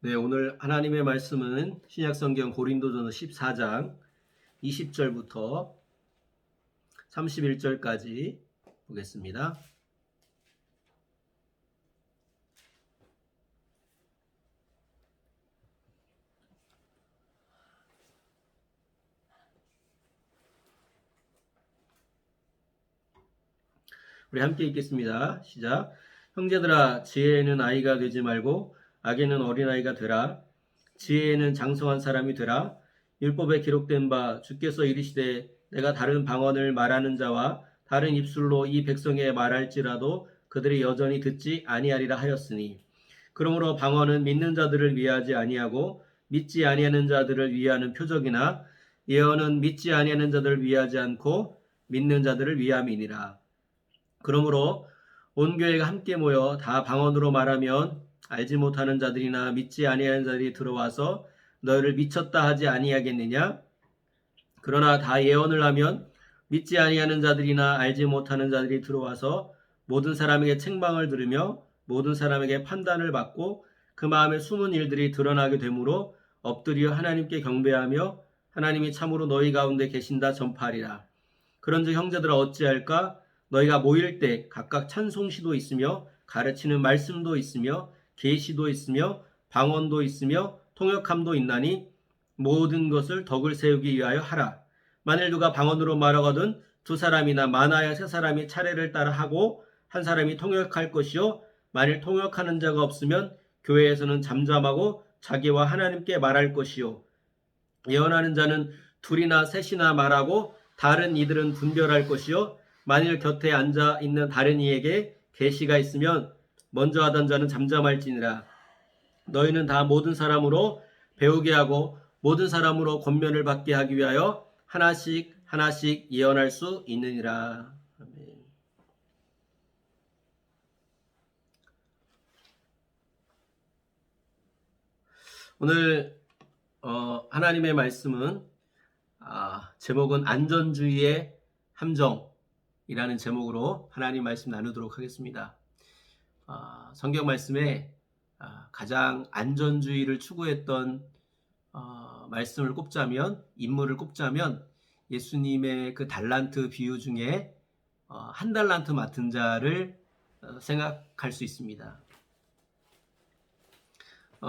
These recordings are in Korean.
네, 오늘 하나님의 말씀은 신약성경 고린도전서 14장 20절부터 31절까지 보겠습니다. 우리 함께 읽겠습니다. 시작. 형제들아, 지혜에는 아이가 되지 말고 악에는 어린아이가 되라. 지혜에는 장성한 사람이 되라. 율법에 기록된 바 주께서 이르시되 내가 다른 방언을 말하는 자와 다른 입술로 이 백성에 말할지라도 그들이 여전히 듣지 아니하리라 하였으니, 그러므로 방언은 믿는 자들을 위하지 아니하고 믿지 아니하는 자들을 위하는 표적이나 예언은 믿지 아니하는 자들을 위하지 않고 믿는 자들을 위함이니라. 그러므로 온 교회가 함께 모여 다 방언으로 말하면 알지 못하는 자들이나 믿지 아니하는 자들이 들어와서 너희를 미쳤다 하지 아니하겠느냐? 그러나 다 예언을 하면 믿지 아니하는 자들이나 알지 못하는 자들이 들어와서 모든 사람에게 책망을 들으며 모든 사람에게 판단을 받고 그 마음에 숨은 일들이 드러나게 되므로 엎드려 하나님께 경배하며 하나님이 참으로 너희 가운데 계신다 전파하리라. 그런즉 형제들아 어찌할까? 너희가 모일 때 각각 찬송시도 있으며 가르치는 말씀도 있으며 계시도 있으며 방언도 있으며 통역함도 있나니 모든 것을 덕을 세우기 위하여 하라. 만일 누가 방언으로 말하거든 두 사람이나 많아야 세 사람이 차례를 따라 하고 한 사람이 통역할 것이요, 만일 통역하는 자가 없으면 교회에서는 잠잠하고 자기와 하나님께 말할 것이요, 예언하는 자는 둘이나 셋이나 말하고 다른 이들은 분별할 것이요, 만일 곁에 앉아 있는 다른 이에게 계시가 있으면 먼저 하던 자는 잠잠할지니라. 너희는 다 모든 사람으로 배우게 하고 모든 사람으로 권면을 받게 하기 위하여 하나씩 하나씩 예언할 수 있느니라. 아멘. 오늘 하나님의 말씀은 제목은 안전주의의 함정이라는 제목으로 하나님 말씀 나누도록 하겠습니다. 성경 말씀에 가장 안전주의를 추구했던 말씀을 꼽자면, 인물을 꼽자면 예수님의 그 달란트 비유 중에 한 달란트 맡은 자를 생각할 수 있습니다.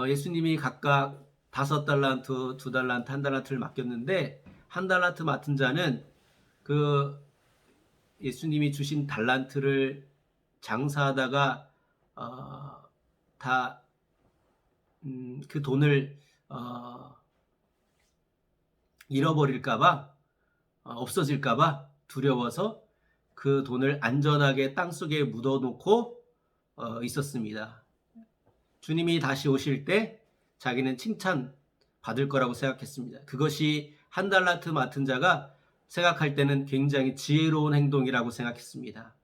예수님이 각각 5달란트, 2달란트, 1달란트를 맡겼는데, 한 달란트 맡은 자는 그 예수님이 주신 달란트를 장사하다가 다 그 돈을 잃어버릴까봐, 없어질까봐 두려워서 그 돈을 안전하게 땅속에 묻어놓고 있었습니다. 주님이 다시 오실 때 자기는 칭찬 받을 거라고 생각했습니다. 그것이 한 달란트 맡은 자가 생각할 때는 굉장히 지혜로운 행동이라고 생각했습니다.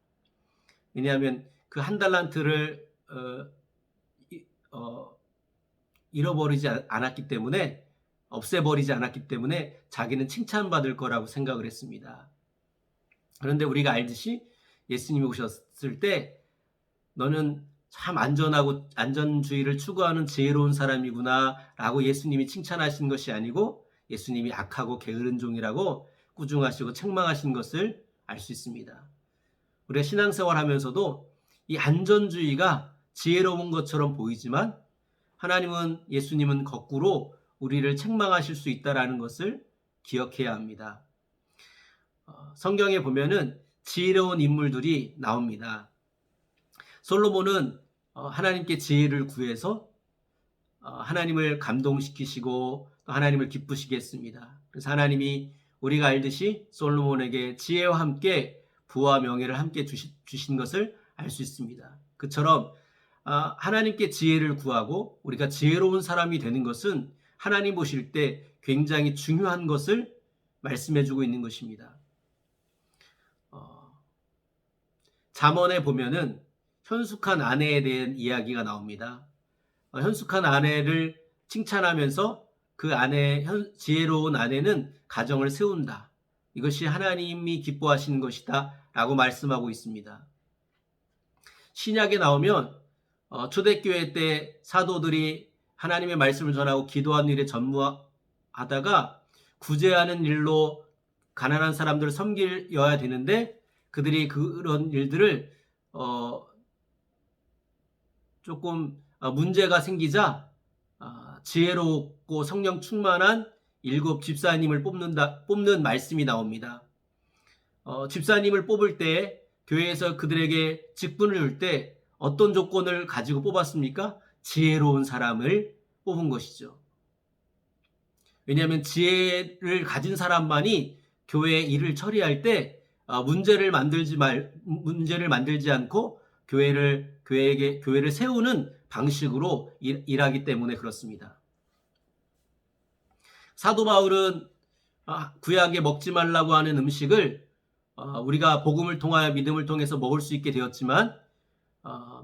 왜냐하면 그 한 달란트를 잃어버리지 않았기 때문에, 없애버리지 않았기 때문에 자기는 칭찬받을 거라고 생각을 했습니다. 그런데 우리가 알듯이 예수님이 오셨을 때 너는 참 안전하고 안전주의를 추구하는 지혜로운 사람이구나 라고 예수님이 칭찬하신 것이 아니고, 예수님이 악하고 게으른 종이라고 꾸중하시고 책망하신 것을 알 수 있습니다. 우리가 신앙생활 하면서도 이 안전주의가 지혜로운 것처럼 보이지만 하나님은, 예수님은 거꾸로 우리를 책망하실 수 있다는 것을 기억해야 합니다. 성경에 보면은 지혜로운 인물들이 나옵니다. 솔로몬은 하나님께 지혜를 구해서 하나님을 감동시키시고 또 하나님을 기쁘시게 했습니다. 그래서 하나님이 우리가 알듯이 솔로몬에게 지혜와 함께 부와 명예를 함께 주신 것을 알 수 있습니다. 그처럼 하나님께 지혜를 구하고 우리가 지혜로운 사람이 되는 것은 하나님 보실 때 굉장히 중요한 것을 말씀해주고 있는 것입니다. 잠언에 보면은 현숙한 아내에 대한 이야기가 나옵니다. 현숙한 아내를 칭찬하면서 그 아내, 지혜로운 아내는 가정을 세운다. 이것이 하나님이 기뻐하시는 것이다 라고 말씀하고 있습니다. 신약에 나오면 초대교회 때 사도들이 하나님의 말씀을 전하고 기도하는 일에 전무하다가 구제하는 일로 가난한 사람들을 섬겨야 되는데 그들이 그런 일들을 조금 문제가 생기자 지혜롭고 성령 충만한 7 집사님을 뽑는 말씀이 나옵니다. 집사님을 뽑을 때 교회에서 그들에게 직분을 줄 때 어떤 조건을 가지고 뽑았습니까? 지혜로운 사람을 뽑은 것이죠. 왜냐하면 지혜를 가진 사람만이 교회 일을 처리할 때 문제를 만들지 않고 교회를 세우는 방식으로 일하기 때문에 그렇습니다. 사도 바울은 구약에 먹지 말라고 하는 음식을 우리가 복음을 통하여 믿음을 통해서 먹을 수 있게 되었지만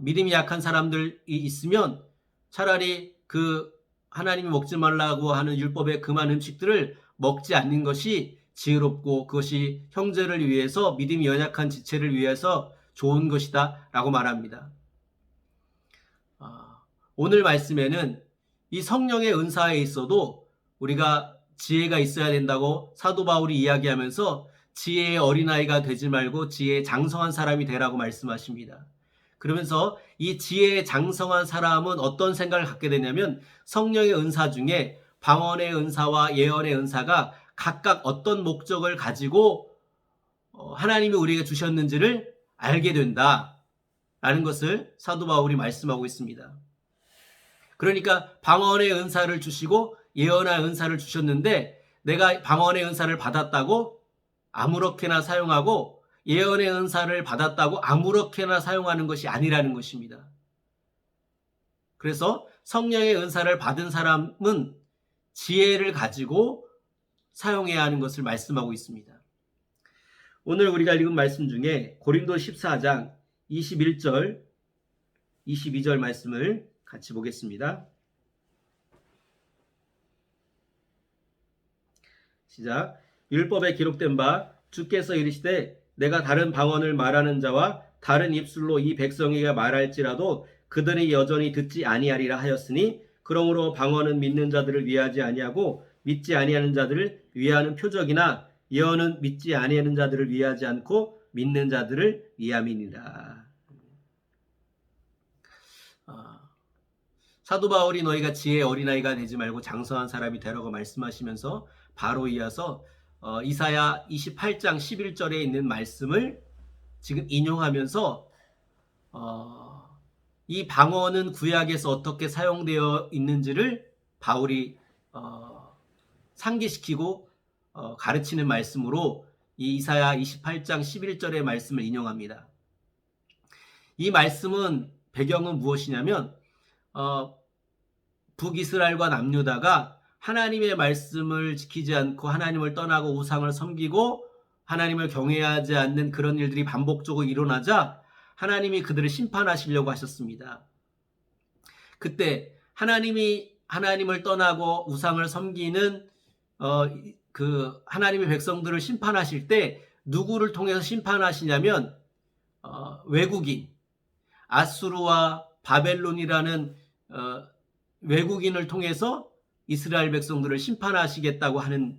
믿음이 약한 사람들이 있으면 차라리 그 하나님이 먹지 말라고 하는 율법의 금한 음식들을 먹지 않는 것이 지혜롭고 그것이 형제를 위해서 믿음이 연약한 지체를 위해서 좋은 것이다 라고 말합니다. 오늘 말씀에는 이 성령의 은사에 있어도 우리가 지혜가 있어야 된다고 사도 바울이 이야기하면서 지혜의 어린아이가 되지 말고 지혜의 장성한 사람이 되라고 말씀하십니다. 그러면서 이 지혜의 장성한 사람은 어떤 생각을 갖게 되냐면 성령의 은사 중에 방언의 은사와 예언의 은사가 각각 어떤 목적을 가지고 하나님이 우리에게 주셨는지를 알게 된다라는 것을 사도 바울이 말씀하고 있습니다. 그러니까 방언의 은사를 주시고 예언의 은사를 주셨는데 내가 방언의 은사를 받았다고 아무렇게나 사용하고 예언의 은사를 받았다고 아무렇게나 사용하는 것이 아니라는 것입니다. 그래서 성령의 은사를 받은 사람은 지혜를 가지고 사용해야 하는 것을 말씀하고 있습니다. 오늘 우리가 읽은 말씀 중에 고린도 14장 21절, 22절 말씀을 같이 보겠습니다. 시작. 율법에 기록된 바 주께서 이르시되 내가 다른 방언을 말하는 자와 다른 입술로 이 백성에게 말할지라도 그들이 여전히 듣지 아니하리라 하였으니 그러므로 방언은 믿는 자들을 위하지 아니하고 믿지 아니하는 자들을 위하는 표적이나 예언은 믿지 아니하는 자들을 위하지 않고 믿는 자들을 위함이니라. 사도 바울이 너희가 지혜의 어린아이가 되지 말고 장성한 사람이 되라고 말씀하시면서 바로 이어서 이사야 28장 11절에 있는 말씀을 지금 인용하면서 이 방언은 구약에서 어떻게 사용되어 있는지를 바울이 상기시키고 가르치는 말씀으로 이 이사야 28장 11절의 말씀을 인용합니다. 이 말씀은 배경은 무엇이냐면 북이스라엘과 남유다가 하나님의 말씀을 지키지 않고 하나님을 떠나고 우상을 섬기고 하나님을 경외하지 않는 그런 일들이 반복적으로 일어나자 하나님이 그들을 심판하시려고 하셨습니다. 그때 하나님을 떠나고 우상을 섬기는 그 하나님의 백성들을 심판하실 때 누구를 통해서 심판하시냐면 외국인 아수르와 바벨론이라는 외국인을 통해서 이스라엘 백성들을 심판하시겠다고 하는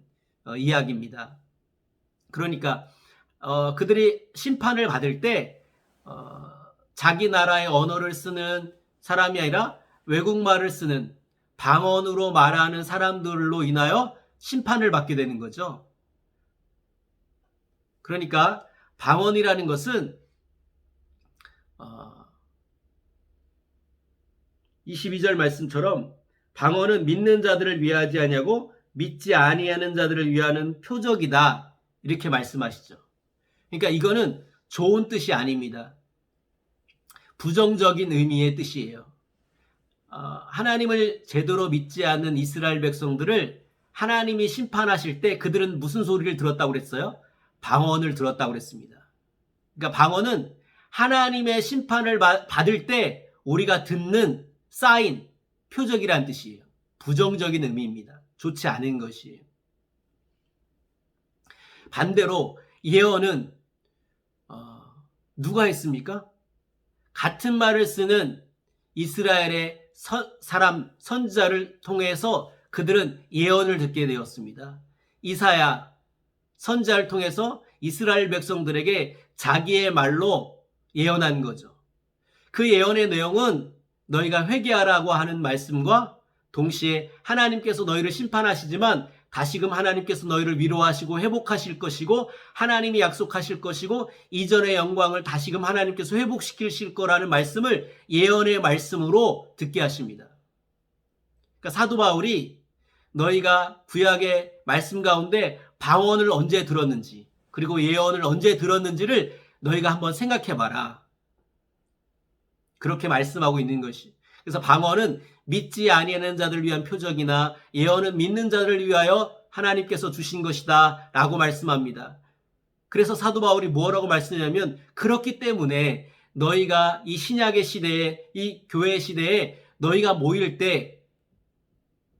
이야기입니다. 그러니까 그들이 심판을 받을 때 자기 나라의 언어를 쓰는 사람이 아니라 외국말을 쓰는 방언으로 말하는 사람들로 인하여 심판을 받게 되는 거죠. 그러니까 방언이라는 것은 22절 말씀처럼 방언은 믿는 자들을 위하지 아니하고 믿지 아니하는 자들을 위하는 표적이다. 이렇게 말씀하시죠. 그러니까 이거는 좋은 뜻이 아닙니다. 부정적인 의미의 뜻이에요. 하나님을 제대로 믿지 않는 이스라엘 백성들을 하나님이 심판하실 때 그들은 무슨 소리를 들었다고 그랬어요? 방언을 들었다고 그랬습니다. 그러니까 방언은 하나님의 심판을 받을 때 우리가 듣는 사인, 표적이라는 뜻이에요. 부정적인 의미입니다. 좋지 않은 것이에요. 반대로 예언은 누가 했습니까? 같은 말을 쓰는 이스라엘의 사람 선지자를 통해서 그들은 예언을 듣게 되었습니다. 이사야 선지자를 통해서 이스라엘 백성들에게 자기의 말로 예언한 거죠. 그 예언의 내용은 너희가 회개하라고 하는 말씀과 동시에 하나님께서 너희를 심판하시지만 다시금 하나님께서 너희를 위로하시고 회복하실 것이고 하나님이 약속하실 것이고 이전의 영광을 다시금 하나님께서 회복시키실 거라는 말씀을 예언의 말씀으로 듣게 하십니다. 그러니까 사도 바울이 너희가 구약의 말씀 가운데 방언을 언제 들었는지 그리고 예언을 언제 들었는지를 너희가 한번 생각해 봐라. 그렇게 말씀하고 있는 것이. 그래서 방언은 믿지 아니하는 자들을 위한 표적이나 예언은 믿는 자들을 위하여 하나님께서 주신 것이다 라고 말씀합니다. 그래서 사도 바울이 뭐라고 말씀하냐면 그렇기 때문에 너희가 이 신약의 시대에 이 교회 시대에 너희가 모일 때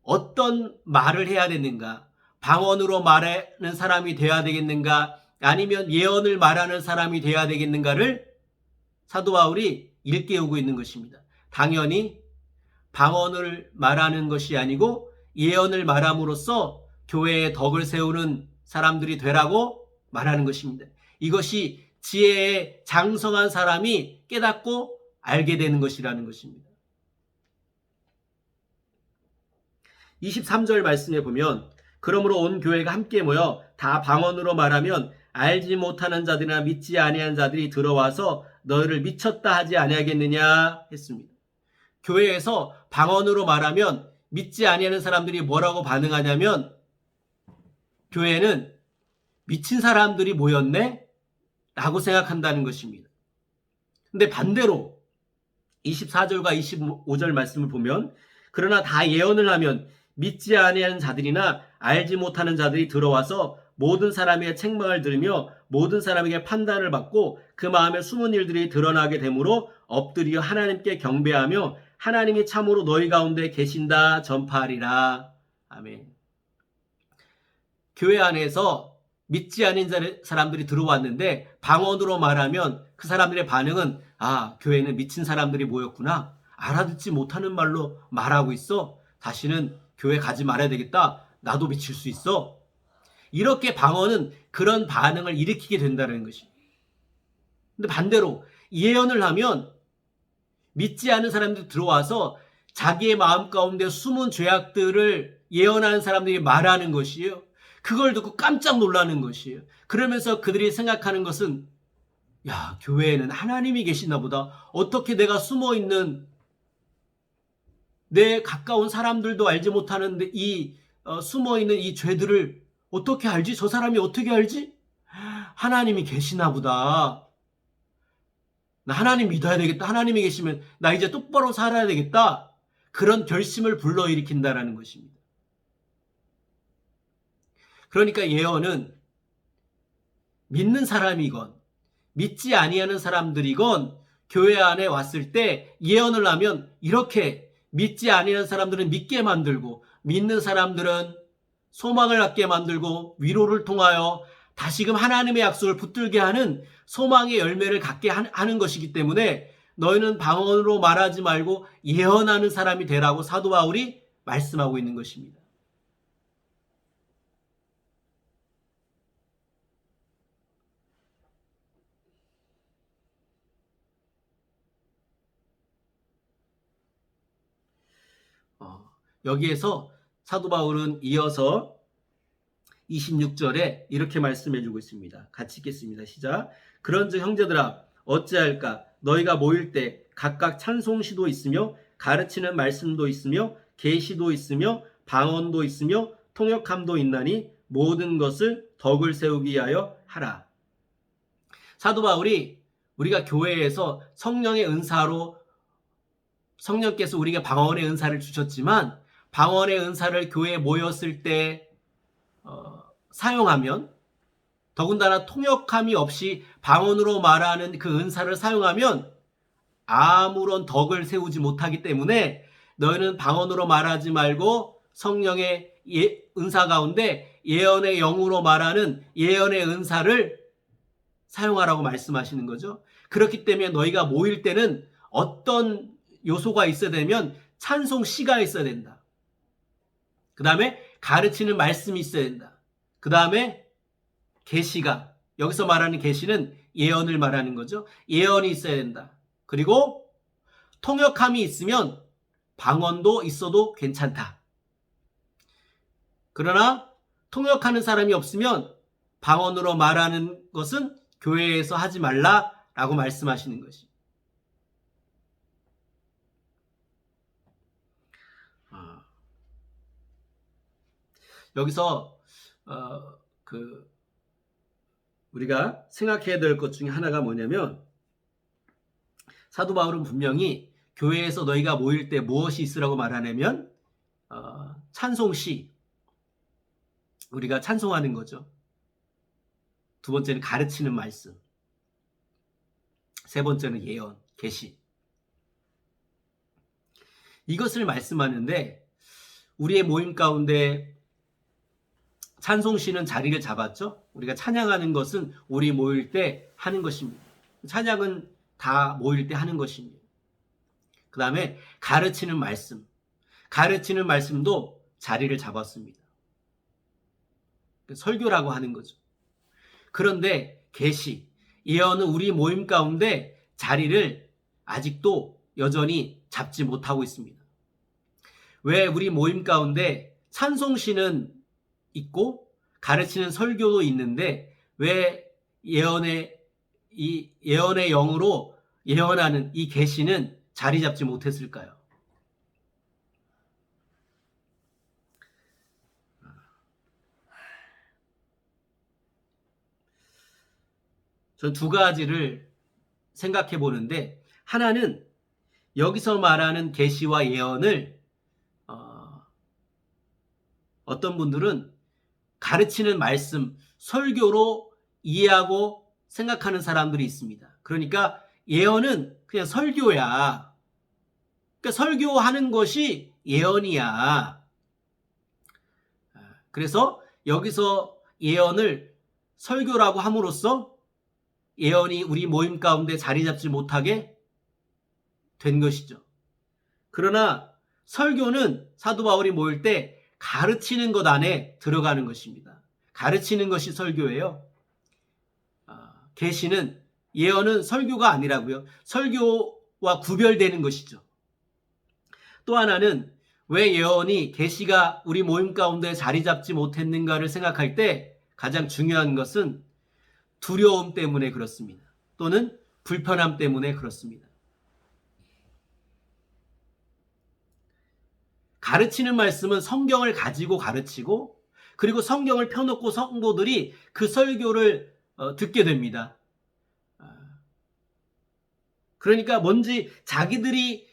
어떤 말을 해야 되는가? 방언으로 말하는 사람이 되어야 되겠는가? 아니면 예언을 말하는 사람이 되어야 되겠는가를 사도 바울이 일깨우고 있는 것입니다. 당연히 방언을 말하는 것이 아니고 예언을 말함으로써 교회의 덕을 세우는 사람들이 되라고 말하는 것입니다. 이것이 지혜의 장성한 사람이 깨닫고 알게 되는 것이라는 것입니다. 23절 말씀에 보면 그러므로 온 교회가 함께 모여 다 방언으로 말하면 알지 못하는 자들이나 믿지 아니하는 자들이 들어와서 너희를 미쳤다 하지 아니하겠느냐 했습니다. 교회에서 방언으로 말하면 믿지 아니하는 사람들이 뭐라고 반응하냐면 교회는 미친 사람들이 모였네? 라고 생각한다는 것입니다. 근데 반대로 24절과 25절 말씀을 보면 그러나 다 예언을 하면 믿지 아니하는 자들이나 알지 못하는 자들이 들어와서 모든 사람의 책망을 들으며 모든 사람에게 판단을 받고 그 마음에 숨은 일들이 드러나게 되므로 엎드려 하나님께 경배하며 하나님이 참으로 너희 가운데 계신다 전파하리라. 아멘. 교회 안에서 믿지 않은 사람들이 들어왔는데 방언으로 말하면 그 사람들의 반응은 교회는 미친 사람들이 모였구나. 알아듣지 못하는 말로 말하고 있어. 다시는 교회 가지 말아야 되겠다. 나도 미칠 수 있어. 이렇게 방언은 그런 반응을 일으키게 된다는 것이. 근데 반대로 예언을 하면 믿지 않은 사람들이 들어와서 자기의 마음 가운데 숨은 죄악들을 예언하는 사람들이 말하는 것이에요. 그걸 듣고 깜짝 놀라는 것이에요. 그러면서 그들이 생각하는 것은 교회에는 하나님이 계시나 보다. 어떻게 내가 숨어있는 내 가까운 사람들도 알지 못하는데 숨어있는 이 죄들을 어떻게 알지? 저 사람이 어떻게 알지? 하나님이 계시나 보다. 나 하나님 믿어야 되겠다. 하나님이 계시면 나 이제 똑바로 살아야 되겠다. 그런 결심을 불러일으킨다는 것입니다. 그러니까 예언은 믿는 사람이건 믿지 아니하는 사람들이건 교회 안에 왔을 때 예언을 하면 이렇게 믿지 아니하는 사람들은 믿게 만들고 믿는 사람들은 소망을 갖게 만들고 위로를 통하여 다시금 하나님의 약속을 붙들게 하는 소망의 열매를 갖게 하는 것이기 때문에 너희는 방언으로 말하지 말고 예언하는 사람이 되라고 사도 바울이 말씀하고 있는 것입니다. 여기에서 사도 바울은 이어서 26절에 이렇게 말씀해 주고 있습니다. 같이 읽겠습니다. 시작. 그런즉 형제들아 어찌할까 너희가 모일 때 각각 찬송시도 있으며 가르치는 말씀도 있으며 계시도 있으며 방언도 있으며 통역함도 있나니 모든 것을 덕을 세우기 위하여 하라. 사도 바울이 우리가 교회에서 성령의 은사로 성령께서 우리에게 방언의 은사를 주셨지만 방언의 은사를 교회에 모였을 때 사용하면 더군다나 통역함이 없이 방언으로 말하는 그 은사를 사용하면 아무런 덕을 세우지 못하기 때문에 너희는 방언으로 말하지 말고 성령의 은사 가운데 예언의 영으로 말하는 예언의 은사를 사용하라고 말씀하시는 거죠. 그렇기 때문에 너희가 모일 때는 어떤 요소가 있어야 되면 찬송 시가 있어야 된다. 그 다음에 가르치는 말씀이 있어야 된다. 그 다음에 계시가, 여기서 말하는 계시는 예언을 말하는 거죠. 예언이 있어야 된다. 그리고 통역함이 있으면 방언도 있어도 괜찮다. 그러나 통역하는 사람이 없으면 방언으로 말하는 것은 교회에서 하지 말라라고 말씀하시는 것이. 여기서 우리가 생각해야 될 것 중에 하나가 뭐냐면, 사도 바울은 분명히 교회에서 너희가 모일 때 무엇이 있으라고 말하냐면 찬송시, 우리가 찬송하는 거죠. 두 번째는 가르치는 말씀, 세 번째는 예언, 계시. 이것을 말씀하는데 우리의 모임 가운데 찬송시는 자리를 잡았죠. 우리가 찬양하는 것은 우리 모일 때 하는 것입니다. 찬양은 다 모일 때 하는 것입니다. 그 다음에 가르치는 말씀, 가르치는 말씀도 자리를 잡았습니다. 설교라고 하는 거죠. 그런데 계시, 예언은 우리 모임 가운데 자리를 아직도 여전히 잡지 못하고 있습니다. 왜 우리 모임 가운데 찬송시는 있고 가르치는 설교도 있는데 왜 예언의 영으로 예언하는 이 계시는 자리 잡지 못했을까요? 전 두 가지를 생각해 보는데, 하나는 여기서 말하는 계시와 예언을 어떤 분들은 가르치는 말씀, 설교로 이해하고 생각하는 사람들이 있습니다. 그러니까 예언은 그냥 설교야. 그러니까 설교하는 것이 예언이야. 그래서 여기서 예언을 설교라고 함으로써 예언이 우리 모임 가운데 자리 잡지 못하게 된 것이죠. 그러나 설교는 사도 바울이 모일 때 가르치는 것 안에 들어가는 것입니다. 가르치는 것이 설교예요. 계시는, 예언은 설교가 아니라고요. 설교와 구별되는 것이죠. 또 하나는 왜 예언이, 계시가 우리 모임 가운데 자리 잡지 못했는가를 생각할 때 가장 중요한 것은 두려움 때문에 그렇습니다. 또는 불편함 때문에 그렇습니다. 가르치는 말씀은 성경을 가지고 가르치고, 그리고 성경을 펴놓고 성도들이 그 설교를 듣게 됩니다. 그러니까 뭔지 자기들이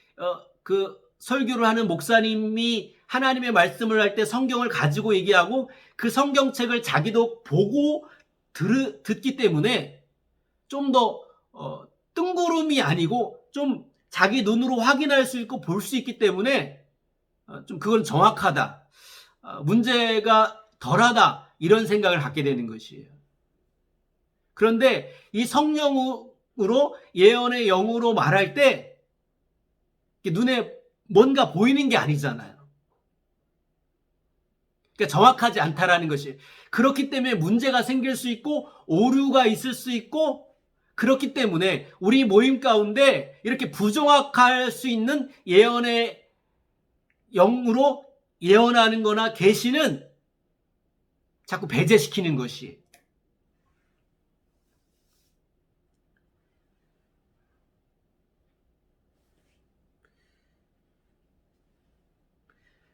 그 설교를 하는 목사님이 하나님의 말씀을 할 때 성경을 가지고 얘기하고 그 성경책을 자기도 보고 듣기 때문에 좀 더 뜬구름이 아니고 좀 자기 눈으로 확인할 수 있고 볼 수 있기 때문에 좀 그건 정확하다, 문제가 덜하다, 이런 생각을 갖게 되는 것이에요. 그런데 이 성령으로, 예언의 영으로 말할 때 눈에 뭔가 보이는 게 아니잖아요. 그러니까 정확하지 않다라는 것이. 그렇기 때문에 문제가 생길 수 있고 오류가 있을 수 있고, 그렇기 때문에 우리 모임 가운데 이렇게 부정확할 수 있는 예언의 영으로 예언하는 거나 계시는 자꾸 배제시키는 것이.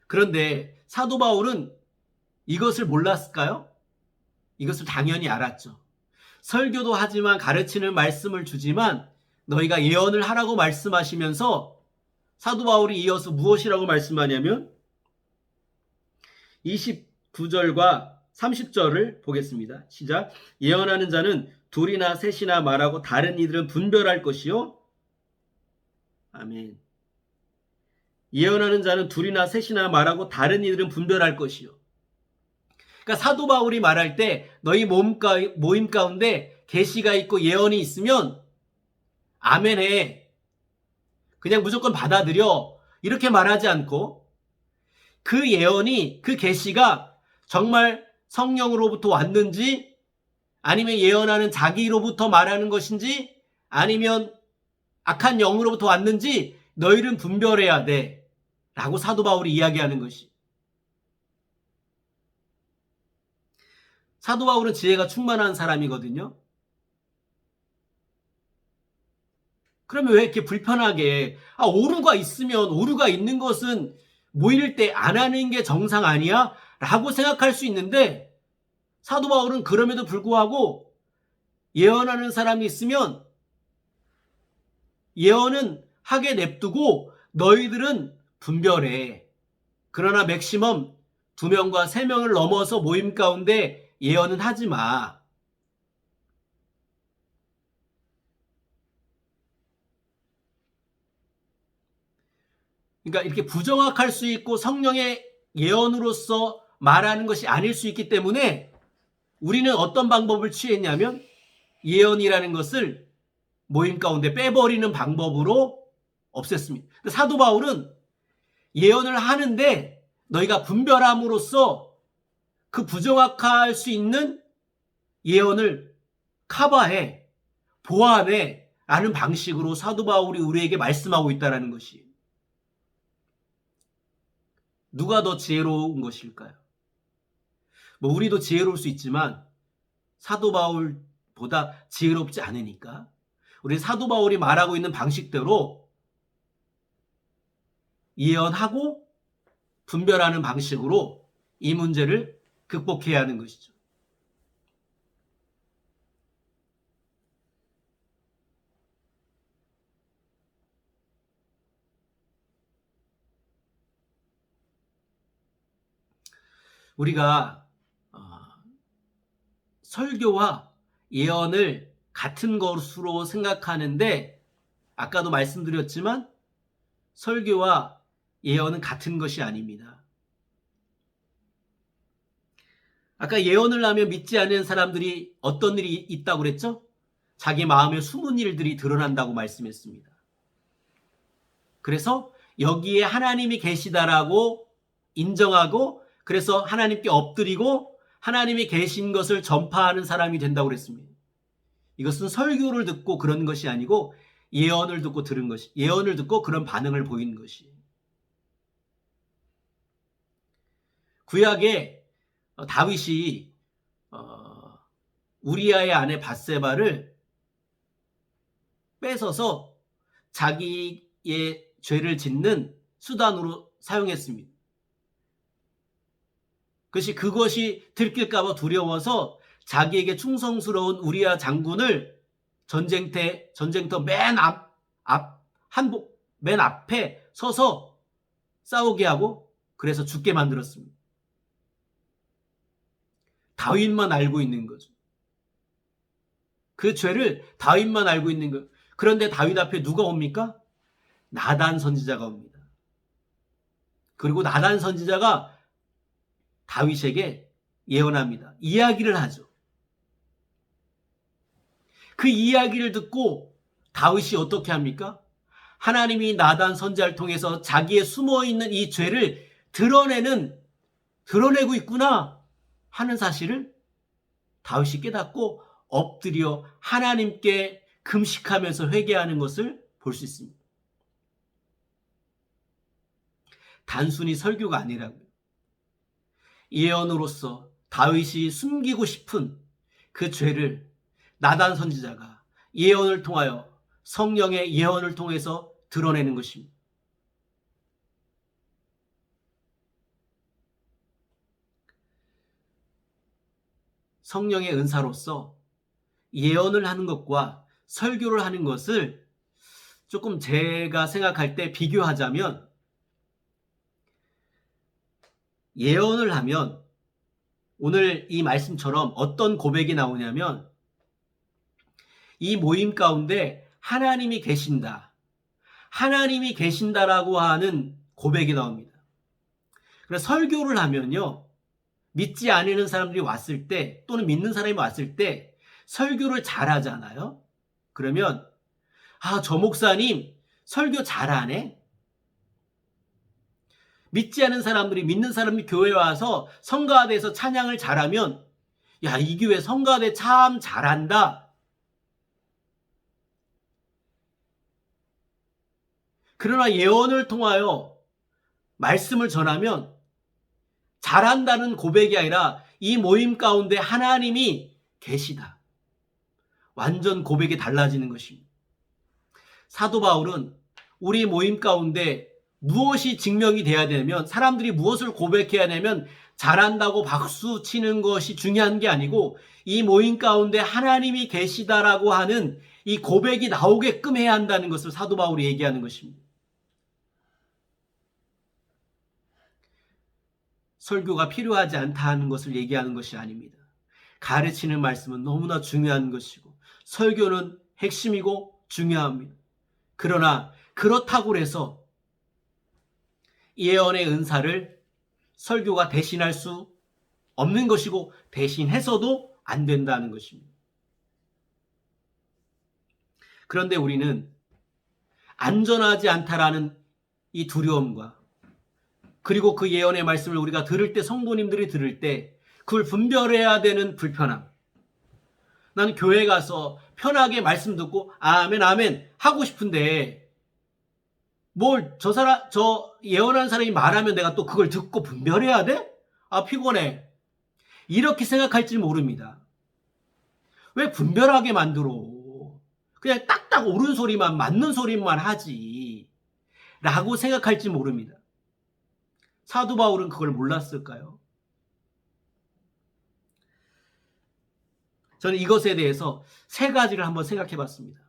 그런데 사도 바울은 이것을 몰랐을까요? 이것을 당연히 알았죠. 설교도 하지만 가르치는 말씀을 주지만 너희가 예언을 하라고 말씀하시면서 사도 바울이 이어서 무엇이라고 말씀하냐면 29절과 30절을 보겠습니다. 시작. 예언하는 자는 둘이나 셋이나 말하고 다른 이들은 분별할 것이요. 아멘. 예언하는 자는 둘이나 셋이나 말하고 다른 이들은 분별할 것이요. 그러니까 사도 바울이 말할 때 너희 모임 가운데 계시가 있고 예언이 있으면 아멘해. 그냥 무조건 받아들여. 이렇게 말하지 않고 그 예언이, 그 계시가 정말 성령으로부터 왔는지 아니면 예언하는 자기로부터 말하는 것인지 아니면 악한 영으로부터 왔는지 너희는 분별해야 돼 라고 사도 바울이 이야기하는 것이. 사도 바울은 지혜가 충만한 사람이거든요. 그러면 왜 이렇게 불편하게 오류가 있으면 오류가 있는 것은 모일 때 안 하는 게 정상 아니야? 라고 생각할 수 있는데 사도 바울은 그럼에도 불구하고 예언하는 사람이 있으면 예언은 하게 냅두고 너희들은 분별해. 그러나 맥시멈 2명과 3명을 넘어서 모임 가운데 예언은 하지 마. 그러니까 이렇게 부정확할 수 있고 성령의 예언으로서 말하는 것이 아닐 수 있기 때문에 우리는 어떤 방법을 취했냐면 예언이라는 것을 모임 가운데 빼버리는 방법으로 없앴습니다. 사도 바울은 예언을 하는데 너희가 분별함으로써 그 부정확할 수 있는 예언을 커버해, 보완해 라는 방식으로 사도 바울이 우리에게 말씀하고 있다는 것이. 누가 더 지혜로운 것일까요? 우리도 지혜로울 수 있지만 사도 바울보다 지혜롭지 않으니까 우리 사도 바울이 말하고 있는 방식대로 예언하고 분별하는 방식으로 이 문제를 극복해야 하는 것이죠. 우리가 설교와 예언을 같은 것으로 생각하는데 아까도 말씀드렸지만 설교와 예언은 같은 것이 아닙니다. 아까 예언을 하면 믿지 않는 사람들이 어떤 일이 있다고 그랬죠? 자기 마음에 숨은 일들이 드러난다고 말씀했습니다. 그래서 여기에 하나님이 계시다라고 인정하고 그래서 하나님께 엎드리고 하나님이 계신 것을 전파하는 사람이 된다고 그랬습니다. 이것은 설교를 듣고 그런 것이 아니고 예언을 듣고 들은 것이, 예언을 듣고 그런 반응을 보인 것이. 구약에 다윗이 우리아의 아내 밧세바를 뺏어서 자기의 죄를 짓는 수단으로 사용했습니다. 그것이 들킬까 봐 두려워서 자기에게 충성스러운 우리아 장군을 전쟁터 맨 앞에 서서 싸우게 하고 그래서 죽게 만들었습니다. 다윗만 알고 있는 거죠. 그 죄를 다윗만 알고 있는 것. 그런데 다윗 앞에 누가 옵니까? 나단 선지자가 옵니다. 그리고 나단 선지자가 다윗에게 예언합니다. 이야기를 하죠. 그 이야기를 듣고 다윗이 어떻게 합니까? 하나님이 나단 선지자를 통해서 자기의 숨어있는 이 죄를 드러내고 있구나 하는 사실을 다윗이 깨닫고 엎드려 하나님께 금식하면서 회개하는 것을 볼 수 있습니다. 단순히 설교가 아니라고요. 예언으로서 다윗이 숨기고 싶은 그 죄를 나단 선지자가 예언을 통하여 성령의 예언을 통해서 드러내는 것입니다. 성령의 은사로서 예언을 하는 것과 설교를 하는 것을 조금 제가 생각할 때 비교하자면 예언을 하면 오늘 이 말씀처럼 어떤 고백이 나오냐면 이 모임 가운데 하나님이 계신다. 하나님이 계신다라고 하는 고백이 나옵니다. 그래서 설교를 하면요. 믿지 않는 사람들이 왔을 때 또는 믿는 사람이 왔을 때 설교를 잘하잖아요. 그러면 저 목사님 설교 잘하네. 믿지 않은 사람들이 믿는 사람이 교회에 와서 성가대에서 찬양을 잘하면 야, 이 교회 성가대 참 잘한다. 그러나 예언을 통하여 말씀을 전하면 잘한다는 고백이 아니라 이 모임 가운데 하나님이 계시다. 완전 고백이 달라지는 것입니다. 사도 바울은 우리 모임 가운데 무엇이 증명이 돼야 되면, 사람들이 무엇을 고백해야 되면 잘한다고 박수 치는 것이 중요한 게 아니고 이 모임 가운데 하나님이 계시다라고 하는 이 고백이 나오게끔 해야 한다는 것을 사도 바울이 얘기하는 것입니다. 설교가 필요하지 않다는 것을 얘기하는 것이 아닙니다. 가르치는 말씀은 너무나 중요한 것이고 설교는 핵심이고 중요합니다. 그러나 그렇다고 해서 예언의 은사를 설교가 대신할 수 없는 것이고 대신해서도 안 된다는 것입니다. 그런데 우리는 안전하지 않다라는 이 두려움과 그리고 그 예언의 말씀을 우리가 들을 때, 성도님들이 들을 때 그걸 분별해야 되는 불편함. 나는 교회 가서 편하게 말씀 듣고 아멘 아멘 하고 싶은데 뭘 저 예언하는 사람이 말하면 내가 또 그걸 듣고 분별해야 돼? 아, 피곤해. 이렇게 생각할지 모릅니다. 왜 분별하게 만들어? 그냥 딱딱 옳은 소리만, 맞는 소리만 하지 라고 생각할지 모릅니다. 사도 바울은 그걸 몰랐을까요? 저는 이것에 대해서 세 가지를 한번 생각해 봤습니다.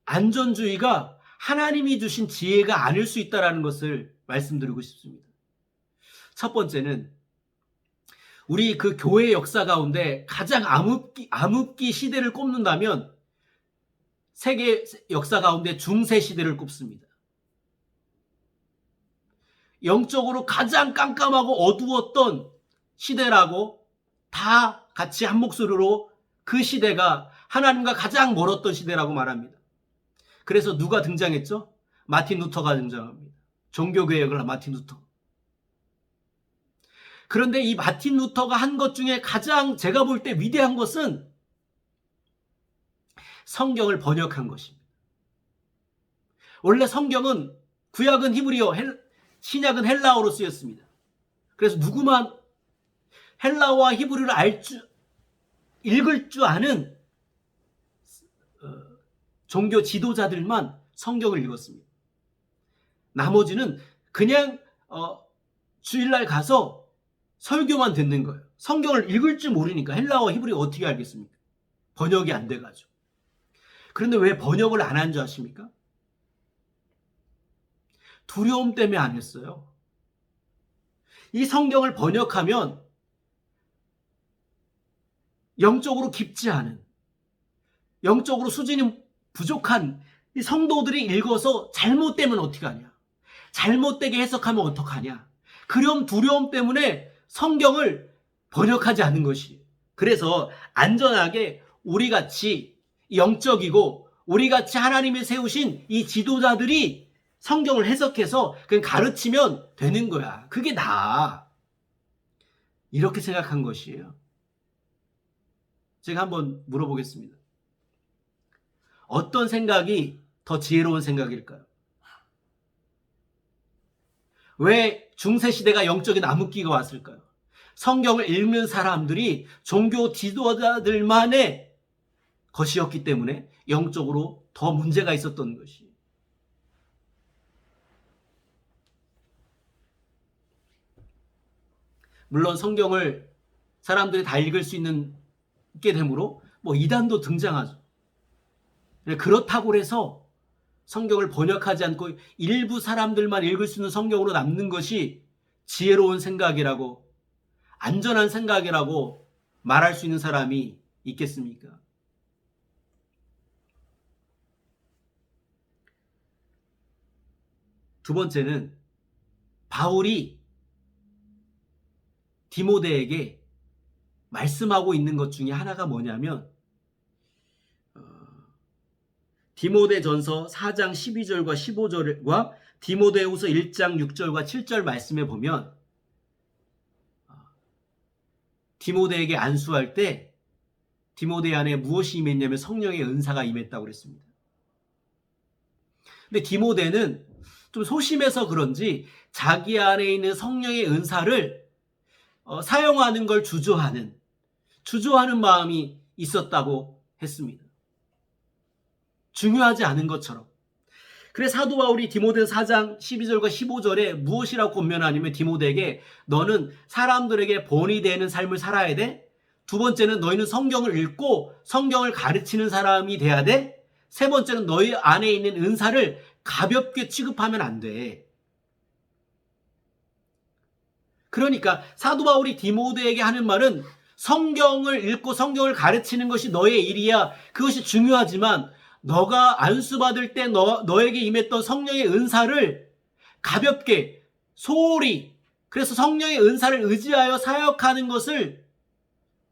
안전주의가 하나님이 주신 지혜가 아닐 수 있다는 것을 말씀드리고 싶습니다. 첫 번째는 우리 그 교회 역사 가운데 가장 암흑기 시대를 꼽는다면 세계 역사 가운데 중세 시대를 꼽습니다. 영적으로 가장 깜깜하고 어두웠던 시대라고 다 같이 한 목소리로 그 시대가 하나님과 가장 멀었던 시대라고 말합니다. 그래서 누가 등장했죠? 마틴 루터가 등장합니다. 종교개혁을 한 마틴 루터. 그런데 이 마틴 루터가 한 것 중에 가장 제가 볼 때 위대한 것은 성경을 번역한 것입니다. 원래 성경은 구약은 히브리어, 신약은 헬라어로 쓰였습니다. 그래서 누구만 헬라어와 히브리를 읽을 줄 아는 종교 지도자들만 성경을 읽었습니다. 나머지는 그냥 주일날 가서 설교만 듣는 거예요. 성경을 읽을 줄 모르니까 헬라어, 히브리어 어떻게 알겠습니까? 번역이 안 돼가지고. 그런데 왜 번역을 안 한 줄 아십니까? 두려움 때문에 안 했어요. 이 성경을 번역하면 영적으로 깊지 않은, 영적으로 수준이 부족한 이 성도들이 읽어서 잘못되면 어떻게 하냐? 잘못되게 해석하면 어떡하냐? 그런 두려움 때문에 성경을 번역하지 않는 것이에요. 그래서 안전하게 우리같이 영적이고 우리같이 하나님이 세우신 이 지도자들이 성경을 해석해서 그냥 가르치면 되는 거야. 그게 나아. 이렇게 생각한 것이에요. 제가 한번 물어보겠습니다. 어떤 생각이 더 지혜로운 생각일까요? 왜 중세시대가 영적인 암흑기가 왔을까요? 성경을 읽는 사람들이 종교 지도자들만의 것이었기 때문에 영적으로 더 문제가 있었던 것이에요. 물론 성경을 사람들이 다 읽을 수 있게 되므로 이단도 등장하죠. 그렇다고 해서 성경을 번역하지 않고 일부 사람들만 읽을 수 있는 성경으로 남는 것이 지혜로운 생각이라고, 안전한 생각이라고 말할 수 있는 사람이 있겠습니까? 두 번째는 바울이 디모데에게 말씀하고 있는 것 중에 하나가 뭐냐면 디모데전서 4장 12절과 15절과 디모데후서 1장 6절과 7절 말씀에 보면 디모데에게 안수할 때 디모데 안에 무엇이 임했냐면 성령의 은사가 임했다고 그랬습니다. 근데 디모데는 좀 소심해서 그런지 자기 안에 있는 성령의 은사를 사용하는 걸 주저하는 마음이 있었다고 했습니다. 중요하지 않은 것처럼. 그래서 사도 바울이 디모데 4장 12절과 15절에 무엇이라고 권면하냐면 디모데에게 너는 사람들에게 본이 되는 삶을 살아야 돼. 두 번째는 너희는 성경을 읽고 성경을 가르치는 사람이 돼야 돼. 세 번째는 너희 안에 있는 은사를 가볍게 취급하면 안 돼. 그러니까 사도 바울이 디모데에게 하는 말은 성경을 읽고 성경을 가르치는 것이 너의 일이야. 그것이 중요하지만 너가 안수받을 때 너에게 임했던 성령의 은사를 가볍게 소홀히 그래서 성령의 은사를 의지하여 사역하는 것을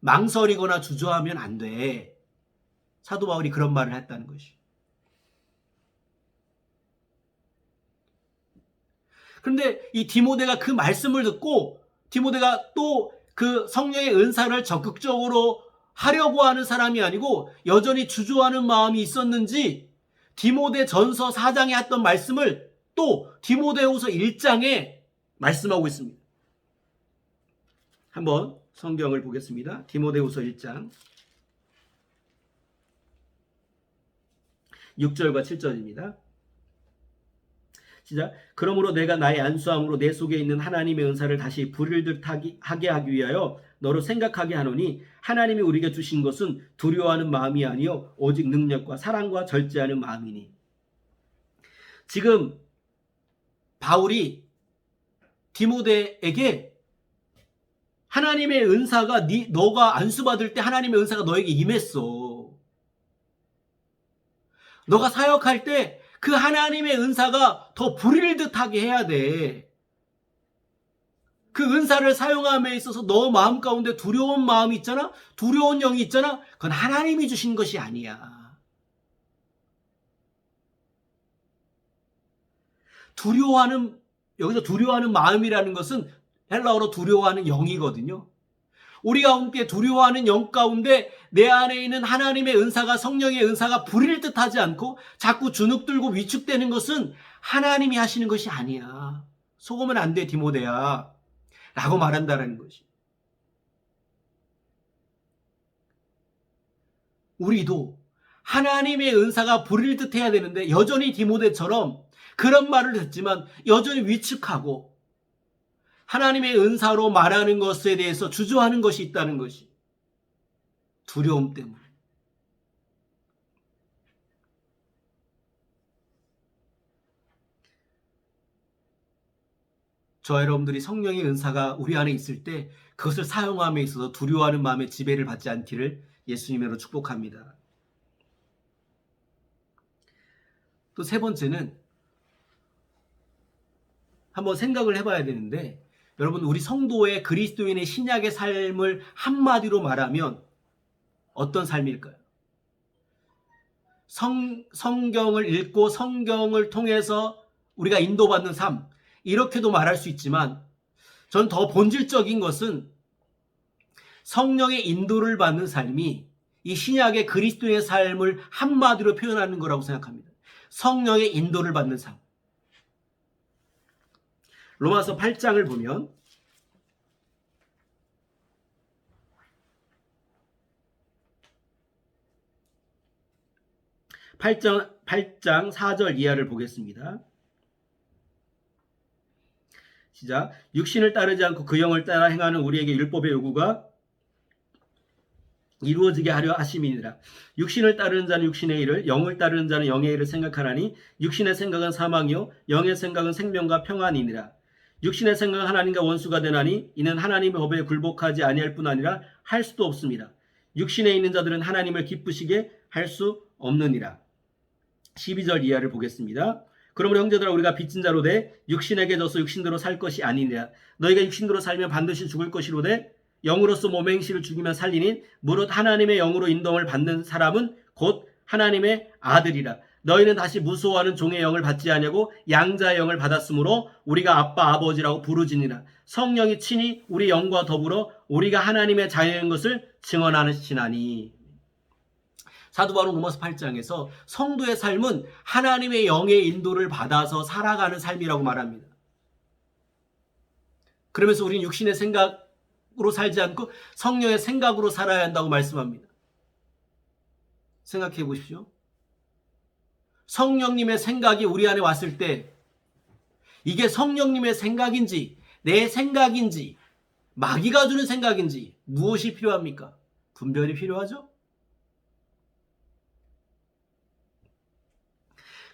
망설이거나 주저하면 안 돼. 사도 바울이 그런 말을 했다는 것이. 그런데 이 디모데가 그 말씀을 듣고 디모데가 또 그 성령의 은사를 적극적으로 하려고 하는 사람이 아니고 여전히 주저하는 마음이 있었는지 디모데 전서 4장에 했던 말씀을 또 디모데후서 1장에 말씀하고 있습니다. 한번 성경을 보겠습니다. 디모데후서 1장 6절과 7절입니다. 시작. 그러므로 내가 나의 안수함으로 내 속에 있는 하나님의 은사를 다시 부릴 듯 하게 하기 위하여 너로 생각하게 하노니 하나님이 우리에게 주신 것은 두려워하는 마음이 아니요 오직 능력과 사랑과 절제하는 마음이니. 지금 바울이 디모데에게 하나님의 은사가 너가 안수받을 때 하나님의 은사가 너에게 임했어. 너가 사역할 때 그 하나님의 은사가 더 부릴 듯하게 해야 돼. 그 은사를 사용함에 있어서 너 마음 가운데 두려운 마음이 있잖아? 두려운 영이 있잖아? 그건 하나님이 주신 것이 아니야. 여기서 두려워하는 마음이라는 것은 헬라어로 두려워하는 영이거든요. 우리 가운데 두려워하는 영 가운데 내 안에 있는 하나님의 은사가 성령의 은사가 부릴 듯하지 않고 자꾸 주눅들고 위축되는 것은 하나님이 하시는 것이 아니야. 속으면 안 돼 디모데야 라고 말한다는 것이. 우리도 하나님의 은사가 부릴 듯 해야 되는데 여전히 디모데처럼 그런 말을 듣지만 여전히 위축하고 하나님의 은사로 말하는 것에 대해서 주저하는 것이 있다는 것이 두려움 때문에. 저와 여러분들이 성령의 은사가 우리 안에 있을 때 그것을 사용함에 있어서 두려워하는 마음의 지배를 받지 않기를 예수님으로 축복합니다. 또 세 번째는 한번 생각을 해봐야 되는데 여러분 우리 성도의 그리스도인의 신약의 삶을 한마디로 말하면 어떤 삶일까요? 성경을 읽고 성경을 통해서 우리가 인도받는 삶 이렇게도 말할 수 있지만 전 더 본질적인 것은 성령의 인도를 받는 삶이 이 신약의 그리스도의 삶을 한마디로 표현하는 거라고 생각합니다. 성령의 인도를 받는 삶. 로마서 8장을 보면 8장 4절 이하를 보겠습니다. 시작. 육신을 따르지 않고 그 영을 따라 행하는 우리에게 율법의 요구가 이루어지게 하려 하심이니라. 육신을 따르는 자는 육신의 일을, 영을 따르는 자는 영의 일을 생각하나니 육신의 생각은 사망이요 영의 생각은 생명과 평안이니라. 육신의 생각은 하나님과 원수가 되나니 이는 하나님의 법에 굴복하지 아니할 뿐 아니라 할 수도 없습니다. 육신에 있는 자들은 하나님을 기쁘시게 할 수 없느니라. 12절 이하를 보겠습니다. 그러므로 형제들아 우리가 빚진 자로 돼 육신에게 져서 육신대로 살 것이 아니니라. 너희가 육신대로 살면 반드시 죽을 것이로되 영으로서 몸의 행실을 죽이면 살리니 무릇 하나님의 영으로 인도함을 받는 사람은 곧 하나님의 아들이라. 너희는 다시 무소하는 종의 영을 받지 아니하고 양자의 영을 받았으므로 우리가 아빠 아버지라고 부르지니라. 성령이 친히 우리 영과 더불어 우리가 하나님의 자녀인 것을 증언하시나니. 사도 바울 로마서 8장에서 성도의 삶은 하나님의 영의 인도를 받아서 살아가는 삶이라고 말합니다. 그러면서 우리는 육신의 생각으로 살지 않고 성령의 생각으로 살아야 한다고 말씀합니다. 생각해 보십시오. 성령님의 생각이 우리 안에 왔을 때 이게 성령님의 생각인지 내 생각인지 마귀가 주는 생각인지 무엇이 필요합니까? 분별이 필요하죠?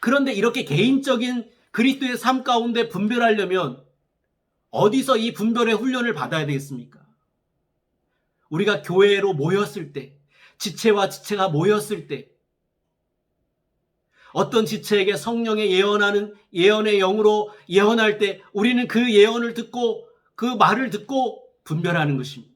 그런데 이렇게 개인적인 그리스도의 삶 가운데 분별하려면 어디서 이 분별의 훈련을 받아야 되겠습니까? 우리가 교회로 모였을 때, 지체와 지체가 모였을 때, 어떤 지체에게 성령의 예언의 영으로 예언할 때 우리는 그 예언을 듣고 그 말을 듣고 분별하는 것입니다.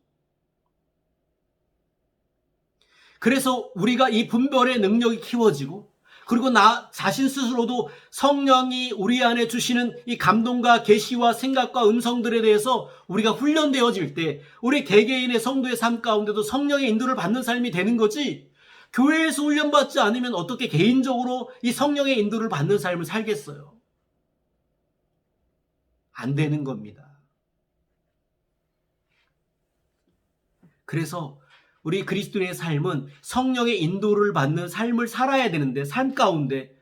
그래서 우리가 이 분별의 능력이 키워지고 그리고 나 자신 스스로도 성령이 우리 안에 주시는 이 감동과 계시와 생각과 음성들에 대해서 우리가 훈련되어질 때 우리 개개인의 성도의 삶 가운데도 성령의 인도를 받는 삶이 되는 거지, 교회에서 훈련받지 않으면 어떻게 개인적으로 이 성령의 인도를 받는 삶을 살겠어요? 안 되는 겁니다. 그래서 우리 그리스도인의 삶은 성령의 인도를 받는 삶을 살아야 되는데, 삶 가운데,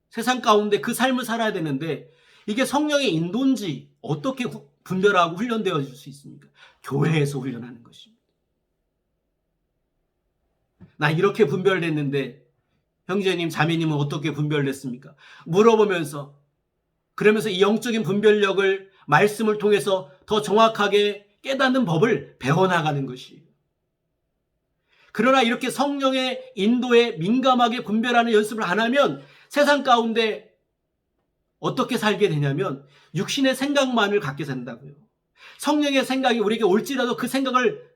세상 가운데 그 삶을 살아야 되는데 이게 성령의 인도인지 어떻게 분별하고 훈련되어질 수 있습니까? 교회에서 훈련하는 것입니다. 나 이렇게 분별됐는데 형제님, 자매님은 어떻게 분별됐습니까? 물어보면서, 그러면서 이 영적인 분별력을 말씀을 통해서 더 정확하게 깨닫는 법을 배워나가는 것이에요. 그러나 이렇게 성령의 인도에 민감하게 분별하는 연습을 안 하면 세상 가운데 어떻게 살게 되냐면 육신의 생각만을 갖게 된다고요. 성령의 생각이 우리에게 올지라도 그 생각을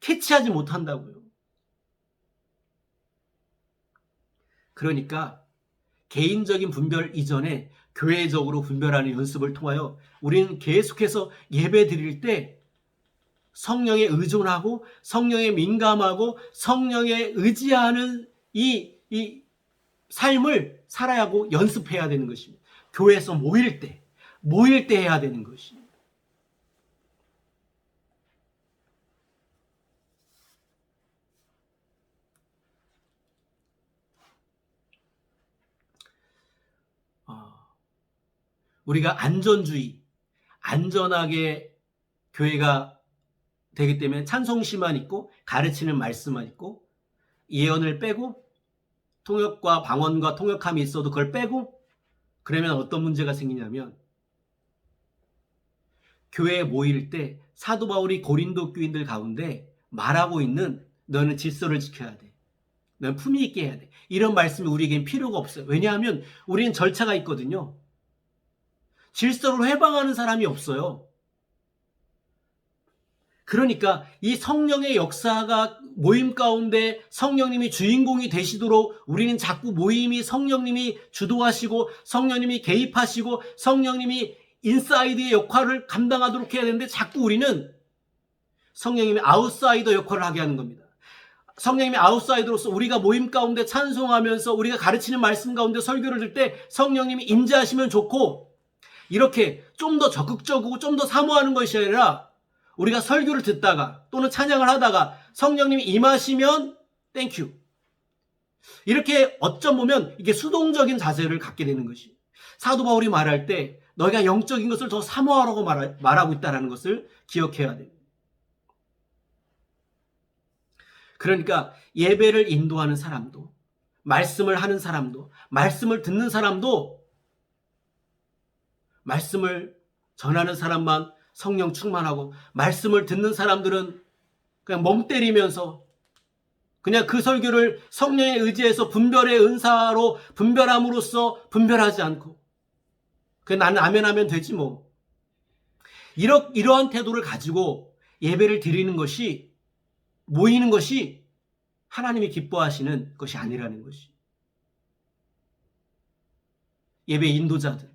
캐치하지 못한다고요. 그러니까 개인적인 분별 이전에 교회적으로 분별하는 연습을 통하여 우리는 계속해서 예배 드릴 때 성령에 의존하고 성령에 민감하고 성령에 의지하는 이 삶을 살아야 하고 연습해야 되는 것입니다. 교회에서 모일 때 해야 되는 것입니다. 우리가 안전하게 교회가 되기 때문에 찬송시만 있고 가르치는 말씀만 있고 예언을 빼고 통역과 방언과 통역함이 있어도 그걸 빼고 그러면 어떤 문제가 생기냐면, 교회에 모일 때 사도 바울이 고린도 교인들 가운데 말하고 있는 너는 질서를 지켜야 돼, 너는 품위 있게 해야 돼, 이런 말씀이 우리에겐 필요가 없어요. 왜냐하면 우리는 절차가 있거든요. 질서를 회방하는 사람이 없어요. 그러니까 이 성령의 역사가 모임 가운데 성령님이 주인공이 되시도록 우리는 자꾸 모임이 성령님이 주도하시고 성령님이 개입하시고 성령님이 인사이드의 역할을 감당하도록 해야 되는데 자꾸 우리는 성령님이 아웃사이더 역할을 하게 하는 겁니다. 성령님이 아웃사이더로서 우리가 모임 가운데 찬송하면서 우리가 가르치는 말씀 가운데 설교를 들 때 성령님이 임재하시면 좋고, 이렇게 좀 더 적극적이고 좀 더 사모하는 것이 아니라 우리가 설교를 듣다가 또는 찬양을 하다가 성령님이 임하시면 땡큐, 이렇게 어쩜 보면 이게 수동적인 자세를 갖게 되는 것이, 사도 바울이 말할 때 너희가 영적인 것을 더 사모하라고 말하고 있다는 것을 기억해야 됩니다. 그러니까 예배를 인도하는 사람도, 말씀을 하는 사람도, 말씀을 듣는 사람도, 말씀을 전하는 사람만 성령 충만하고 말씀을 듣는 사람들은 그냥 멍 때리면서 그냥 그 설교를 성령에 의지해서 분별의 은사로 분별함으로써 분별하지 않고 그냥 나는 아멘하면 되지 뭐, 이러한 태도를 가지고 예배를 드리는 것이, 모이는 것이 하나님이 기뻐하시는 것이 아니라는 것이. 예배 인도자들,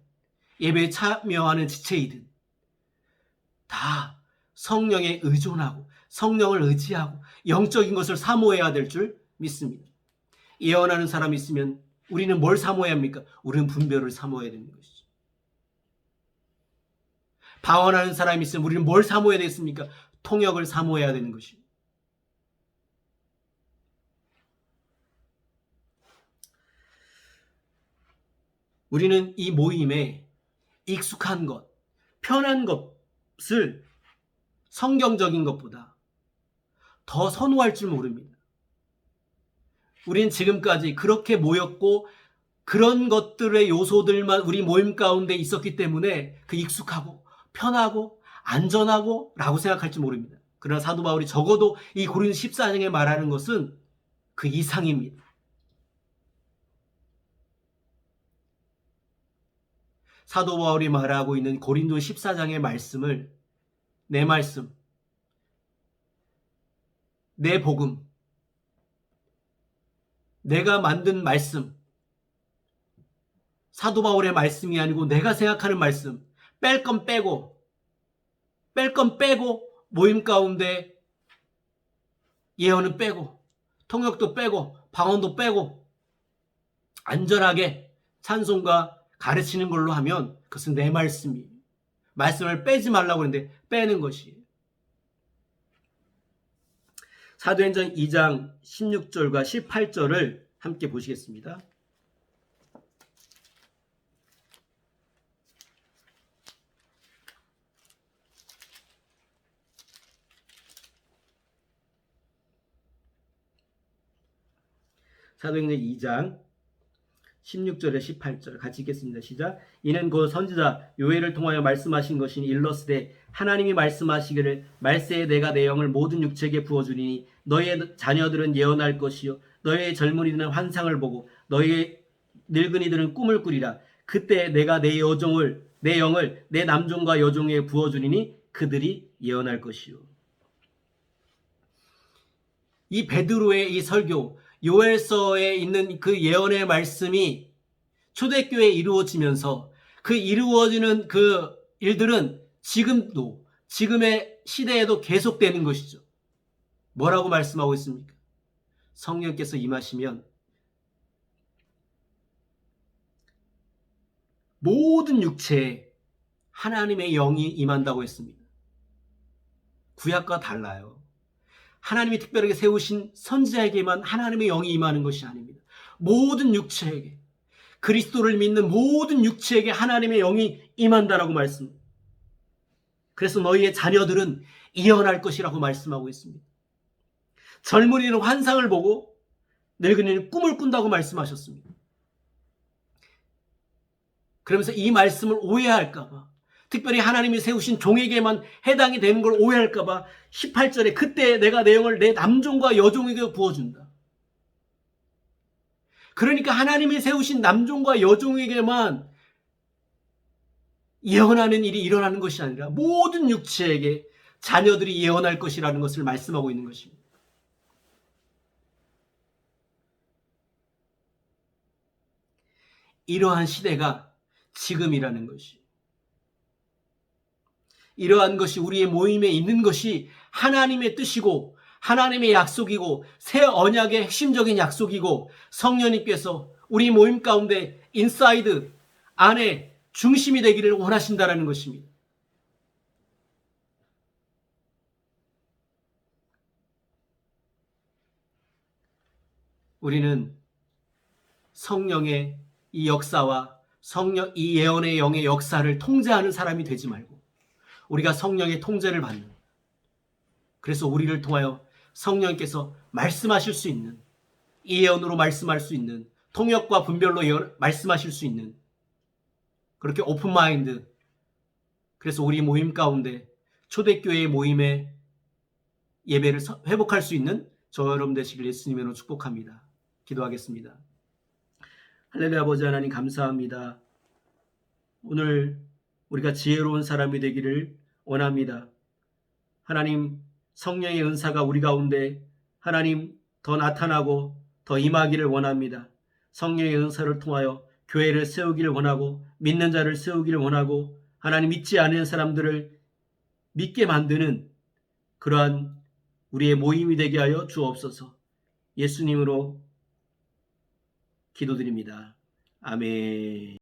예배에 참여하는 지체이든 다 성령에 의존하고 성령을 의지하고 영적인 것을 사모해야 될 줄 믿습니다. 예언하는 사람이 있으면 우리는 뭘 사모해야 합니까? 우리는 분별을 사모해야 되는 것이죠. 방언하는 사람이 있으면 우리는 뭘 사모해야 되겠습니까? 통역을 사모해야 되는 것입니다. 우리는 이 모임에 익숙한 것, 편한 것을 성경적인 것보다 더 선호할 줄 모릅니다. 우린 지금까지 그렇게 모였고 그런 것들의 요소들만 우리 모임 가운데 있었기 때문에 그 익숙하고 편하고 안전하고 라고 생각할지 모릅니다. 그러나 사도 바울이 적어도 이 고린도 14장에 말하는 것은 그 이상입니다. 사도 바울이 말하고 있는 고린도 14장의 말씀을 내 말씀, 내 복음, 내가 만든 말씀, 사도 바울의 말씀이 아니고 내가 생각하는 말씀, 뺄 건 빼고 모임 가운데 예언은 빼고 통역도 빼고 방언도 빼고 안전하게 찬송과 가르치는 걸로 하면 그것은 내 말씀이에요. 말씀을 빼지 말라고 했는데 빼는 것이에요. 사도행전 2장 16절과 18절을 함께 보시겠습니다. 사도행전 2장 16절에 18절 같이 읽겠습니다. 시작. 이는 그 선지자 요엘을 통하여 말씀하신 것이니 일러스되 하나님이 말씀하시기를 말세에 내가 내 영을 모든 육체에게 부어주리니 너희의 자녀들은 예언할 것이요 너희의 젊은이들은 환상을 보고 너희의 늙은이들은 꿈을 꾸리라. 그때 내가 내 영을 내 남종과 여종에게 부어주리니 그들이 예언할 것이요. 이 베드로의 이 설교 요엘서에 있는 그 예언의 말씀이 초대교회에 이루어지면서 그 이루어지는 그 일들은 지금도 지금의 시대에도 계속되는 것이죠. 뭐라고 말씀하고 있습니까? 성령께서 임하시면 모든 육체에 하나님의 영이 임한다고 했습니다. 구약과 달라요. 하나님이 특별하게 세우신 선지자에게만 하나님의 영이 임하는 것이 아닙니다. 모든 육체에게, 그리스도를 믿는 모든 육체에게 하나님의 영이 임한다라고 말씀합니다. 그래서 너희의 자녀들은 예언할 것이라고 말씀하고 있습니다. 젊은이는 환상을 보고 늙은이는 꿈을 꾼다고 말씀하셨습니다. 그러면서 이 말씀을 오해할까 봐, 특별히 하나님이 세우신 종에게만 해당이 되는 걸 오해할까 봐 18절에 그때 내가 내 영을 내 남종과 여종에게 부어준다. 그러니까 하나님이 세우신 남종과 여종에게만 예언하는 일이 일어나는 것이 아니라 모든 육체에게 자녀들이 예언할 것이라는 것을 말씀하고 있는 것입니다. 이러한 시대가 지금이라는 것이, 이러한 것이 우리의 모임에 있는 것이 하나님의 뜻이고 하나님의 약속이고 새 언약의 핵심적인 약속이고 성령님께서 우리 모임 가운데 인사이드 안에 중심이 되기를 원하신다는 것입니다. 우리는 성령의 이 역사와 이 예언의 영의 역사를 통제하는 사람이 되지 말고 우리가 성령의 통제를 받는, 그래서 우리를 통하여 성령께서 말씀하실 수 있는, 이 예언으로 말씀할 수 있는, 통역과 분별로 말씀하실 수 있는, 그렇게 오픈 마인드, 그래서 우리 모임 가운데 초대교회의 모임의 예배를 회복할 수 있는 저 여러분 되시길 예수님으로 축복합니다. 기도하겠습니다. 할렐루야. 아버지 하나님 감사합니다. 오늘 우리가 지혜로운 사람이 되기를 원합니다. 하나님, 성령의 은사가 우리 가운데 하나님 더 나타나고 더 임하기를 원합니다. 성령의 은사를 통하여 교회를 세우기를 원하고 믿는 자를 세우기를 원하고 하나님 믿지 않는 사람들을 믿게 만드는 그러한 우리의 모임이 되게 하여 주옵소서. 예수님으로 기도드립니다. 아멘.